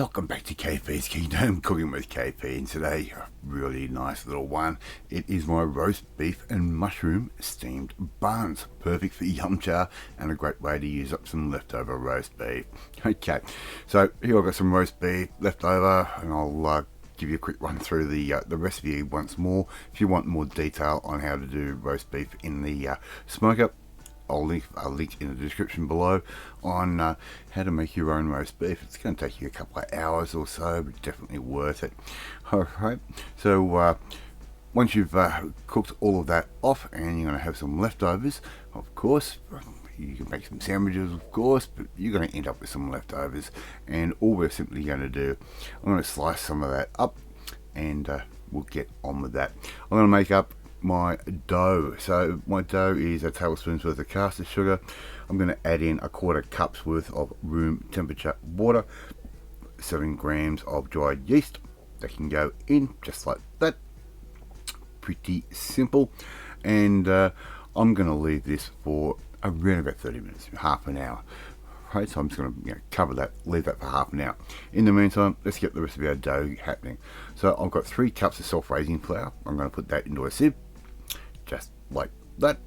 Welcome back to KP's Kingdom, cooking with KP, and today a really nice little one. It is my roast beef and mushroom steamed buns, perfect for yum cha and a great way to use up some leftover roast beef. Okay, so here I've got some roast beef left over, and I'll give you a quick run through the recipe once more. If you want more detail on how to do roast beef in the smoker, I'll link a link in the description below on how to make your own roast beef. It's going to take you a couple of hours or so, but definitely worth it. Alright, so once you've cooked all of that off and you're going to have some leftovers, of course, you can make some sandwiches, of course, but you're going to end up with some leftovers. And all we're simply going to do, I'm going to slice some of that up and we'll get on with that. I'm going to make up my dough. So my dough is a tablespoon's worth of caster sugar. I'm going to add in a quarter cup's worth of room temperature water, 7 grams of dried yeast. That can go in just like that. Pretty simple. And I'm going to leave this for around about 30 minutes, half an hour. Right, so I'm just going to cover that, leave that for half an hour. In the meantime, let's get the rest of our dough happening. So I've got 3 cups of self-raising flour. I'm going to put that into a sieve, just like that.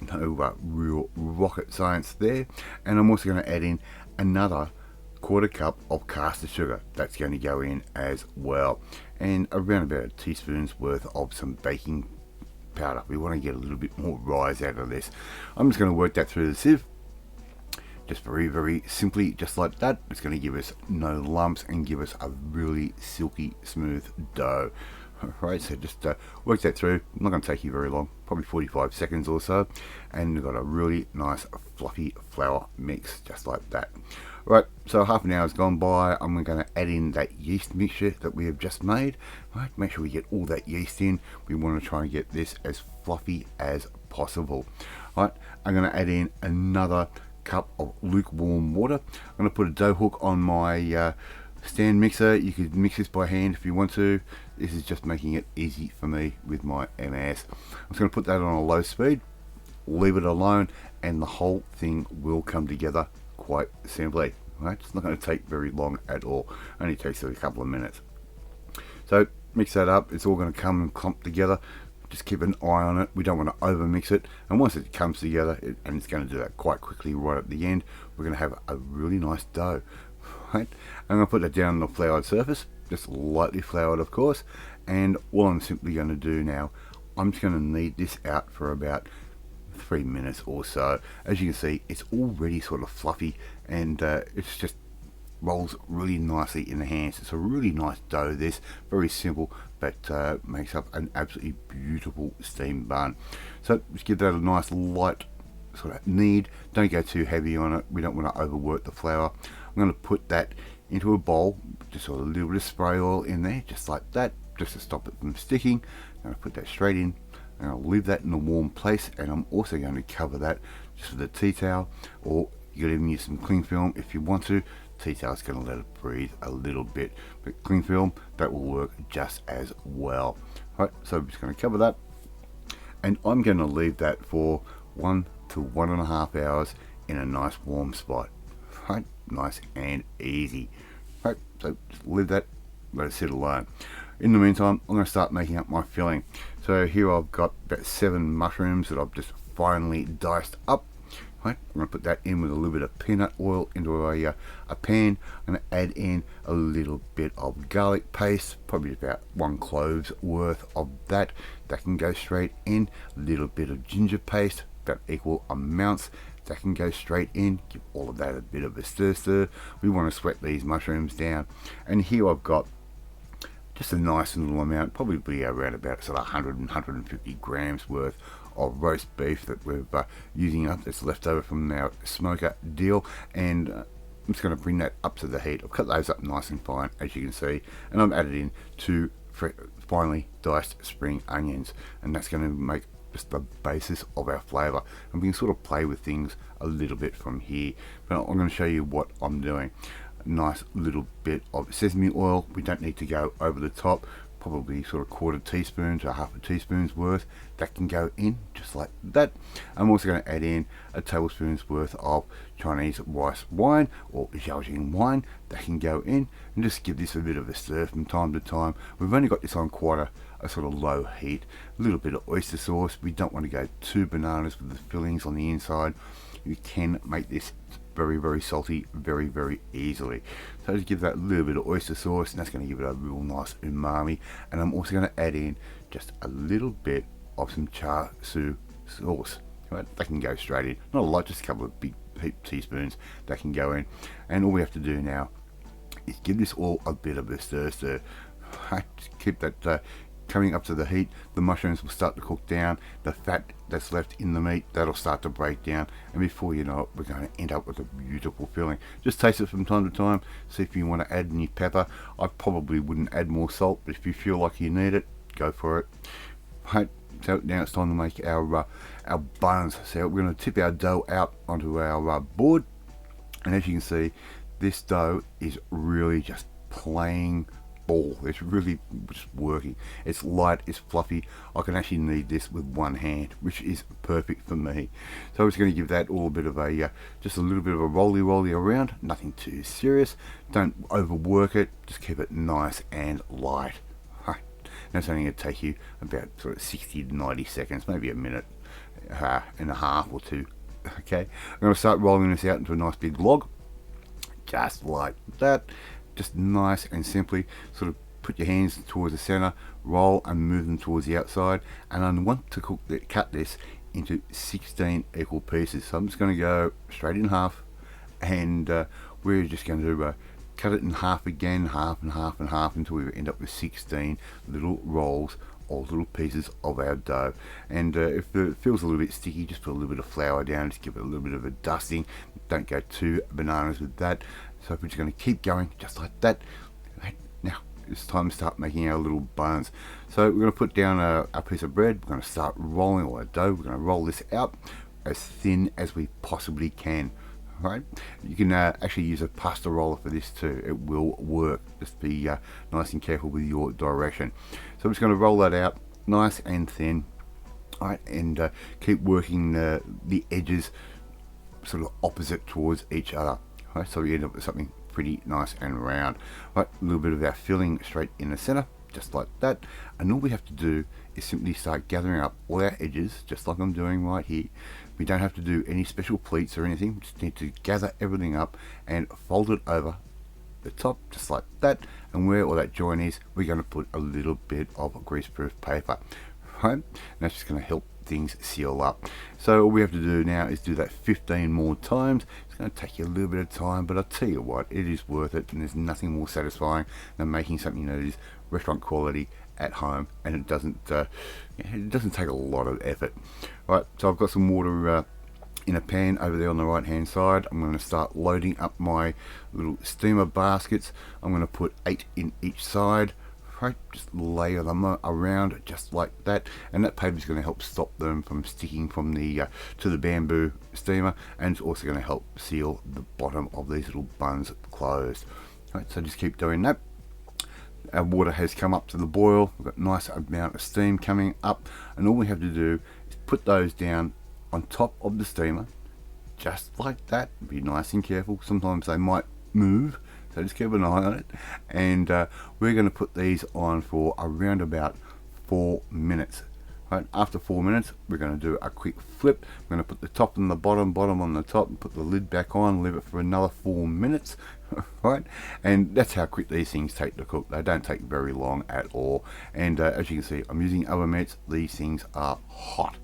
No real rocket science there. And I'm also going to add in another quarter cup of caster sugar. That's going to go in as well. And around about a teaspoon's worth of some baking powder. We want to get a little bit more rise out of this. I'm just going to work that through the sieve. Just very simply, just like that. It's going to give us no lumps and give us a really silky smooth dough. Alright, so just work that through. Not going to take you very long, probably 45 seconds or so, and we've got a really nice fluffy flour mix just like that. Right, so half an hour's gone by. I'm going to add in that yeast mixture that we have just made. Right, make sure we get all that yeast in. We want to try and get this as fluffy as possible. Right, I'm going to add in another cup of lukewarm water. I'm going to put a dough hook on my stand mixer. You could mix this by hand if you want to. This is just making it easy for me with my MS. I'm just going to put that on a low speed, leave it alone, and the whole thing will come together quite simply. Right? It's not going to take very long at all. It only takes a couple of minutes. So mix that up. It's all going to come and clump together. Just keep an eye on it. We don't want to over mix it, and once it comes together, and it's going to do that quite quickly right at the end, we're going to have a really nice dough. Right? I'm going to put that down on the floured surface, just lightly floured of course, and all I'm simply going to do now, I'm just going to knead this out for about 3 minutes or so. As you can see, it's already sort of fluffy, and it's just rolls really nicely in the hands. It's a really nice dough, this very simple, but makes up an absolutely beautiful steamed bun. So just give that a nice light sort of knead. Don't go too heavy on it. We don't want to overwork the flour. I'm going to put that into a bowl, just sort of a little bit of spray oil in there, just like that, just to stop it from sticking. I'm going to put that straight in, and I'll leave that in a warm place. And I'm also going to cover that just with a tea towel, or you could even use some cling film if you want to. Tea towel's going to let it breathe a little bit, but cling film, that will work just as well. Right, so I'm just going to cover that, and I'm going to leave that for 1 to 1.5 hours in a nice warm spot. Right, nice and easy. Right, so just leave that, let it sit alone. In the meantime, I'm going to start making up my filling. So here I've got about 7 mushrooms that I've just finely diced up. Right, I'm going to put that in with a little bit of peanut oil into a pan. I'm going to add in a little bit of garlic paste, probably about 1 clove's worth of that. That can go straight in. A little bit of ginger paste, about equal amounts. That can go straight in. Give all of that a bit of a stir. We want to sweat these mushrooms down. And here I've got just a nice little amount, probably around about sort of 100 and 150 grams worth of roast beef that we're using up, that's left over from our smoker deal. And I'm just going to bring that up to the heat. I've cut those up nice and fine, as you can see, and I've added in 2 finely diced spring onions, and that's going to make just the basis of our flavour. And we can sort of play with things a little bit from here, but I'm going to show you what I'm doing. A nice little bit of sesame oil. We don't need to go over the top. probably sort of quarter teaspoon to half a teaspoon's worth. That can go in just like that. I'm also going to add in a tablespoon's worth of Chinese rice wine or Zhaojing wine. That can go in, and just give this a bit of a stir from time to time. We've only got this on quite a sort of low heat. A little bit of oyster sauce. We don't want to go too bananas with the fillings on the inside. You can make this very, very salty very easily. So just give that a little bit of oyster sauce, and that's going to give it a real nice umami. And I'm also going to add in just a little bit of some char siu sauce. Right, that can go straight in. Not a lot, just a couple of big teaspoons that can go in. And all we have to do now is give this all a bit of a stir. Just keep that coming up to the heat. The mushrooms will start to cook down. The fat that's left in the meat, that'll start to break down, and before you know it, we're going to end up with a beautiful filling. Just taste it from time to time, see if you want to add any pepper. I probably wouldn't add more salt, but if you feel like you need it, go for it. Right, so now it's time to make our buns. So we're going to tip our dough out onto our board, and as you can see, this dough is really just plain ball. It's really just working. It's light, it's fluffy. I can actually knead this with one hand, which is perfect for me. So I'm just going to give that all a bit of a just a little bit of a rolly around. Nothing too serious. Don't overwork it. Just keep it nice and light. That's only going to take you about sort of 60 to 90 seconds, maybe a minute and a half or two. Okay, I'm going to start rolling this out into a nice big log, just like that. Just nice and simply sort of put your hands towards the center, roll and move them towards the outside. And I want to cut this into 16 equal pieces. So I'm just going to go straight in half, and we're just going to cut it in half again, half and half and half, until we end up with 16 little rolls or little pieces of our dough. And if it feels a little bit sticky, just put a little bit of flour down, just give it a little bit of a dusting. Don't go too bananas with that. So we're just going to keep going just like that. Right, now it's time to start making our little buns. So we're going to put down a piece of bread. We're going to start rolling all our dough. We're going to roll this out as thin as we possibly can. Right, you can actually use a pasta roller for this too. It will work. Just be nice and careful with your direction. So I'm just going to roll that out nice and thin. All right, and keep working the edges sort of opposite towards each other. Right, so we end up with something pretty nice and round. Right, a little bit of our filling straight in the center, just like that. And all we have to do is simply start gathering up all our edges, just like I'm doing right here. We don't have to do any special pleats or anything. We just need to gather everything up and fold it over the top, just like that. And where all that join is, we're going to put a little bit of greaseproof paper. Right, and that's just going to help things seal up. So all we have to do now is do that 15 more times. It's going to take you a little bit of time, but I'll tell you what, it is worth it, and there's nothing more satisfying than making something that is restaurant quality at home, and it doesn't take a lot of effort. Right, so I've got some water in a pan over there on the right hand side. I'm going to start loading up my little steamer baskets. I'm going to put 8 in each side. Right, just layer them around just like that, and that paper is going to help stop them from sticking from the to the bamboo steamer, and it's also going to help seal the bottom of these little buns closed. Right, so just keep doing that. Our water has come up to the boil. We've got a nice amount of steam coming up, and all we have to do is put those down on top of the steamer, just like that. Be nice and careful. Sometimes they might move, so just keep an eye on it. And we're going to put these on for around about 4 minutes. Right, after 4 minutes, we're going to do a quick flip. We're going to put the top and the bottom on the top, and put the lid back on, leave it for another 4 minutes. Right, and that's how quick these things take to cook. They don't take very long at all. And as you can see, I'm using oven mitts. These things are hot,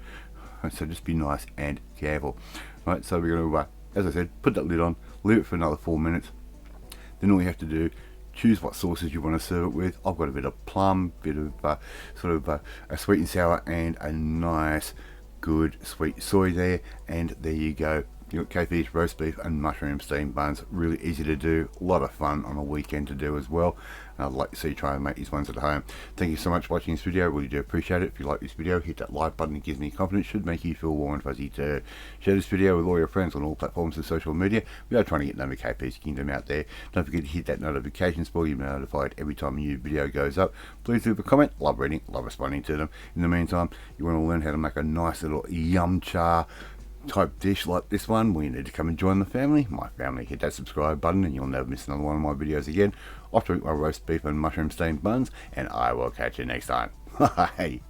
right, so just be nice and careful. Right, so we're going to, as I said, put that lid on, leave it for another 4 minutes. Then all you have to do, choose what sauces you want to serve it with. I've got a bit of plum, bit of a sweet and sour, and a nice good sweet soy there. And there you go. You've got KP's roast beef and mushroom steamed buns. Really easy to do, a lot of fun on a weekend to do as well. and I'd like to see you try and make these ones at home. Thank you so much for watching this video. Really do appreciate it. If you like this video, hit that like button. It gives me confidence, should make you feel warm and fuzzy to share this video with all your friends on all platforms of social media. We are trying to get number KP's Kingdom out there. Don't forget to hit that notification bell. You'll be notified every time a new video goes up. Please leave a comment. Love reading, love responding to them. In the meantime, you want to learn how to make a nice little yum cha type dish like this one, well, you need to come and join the family, my family. Hit that subscribe button and you'll never miss another one of my videos again. Off to eat my roast beef and mushroom steamed buns, and I will catch you next time. Hey.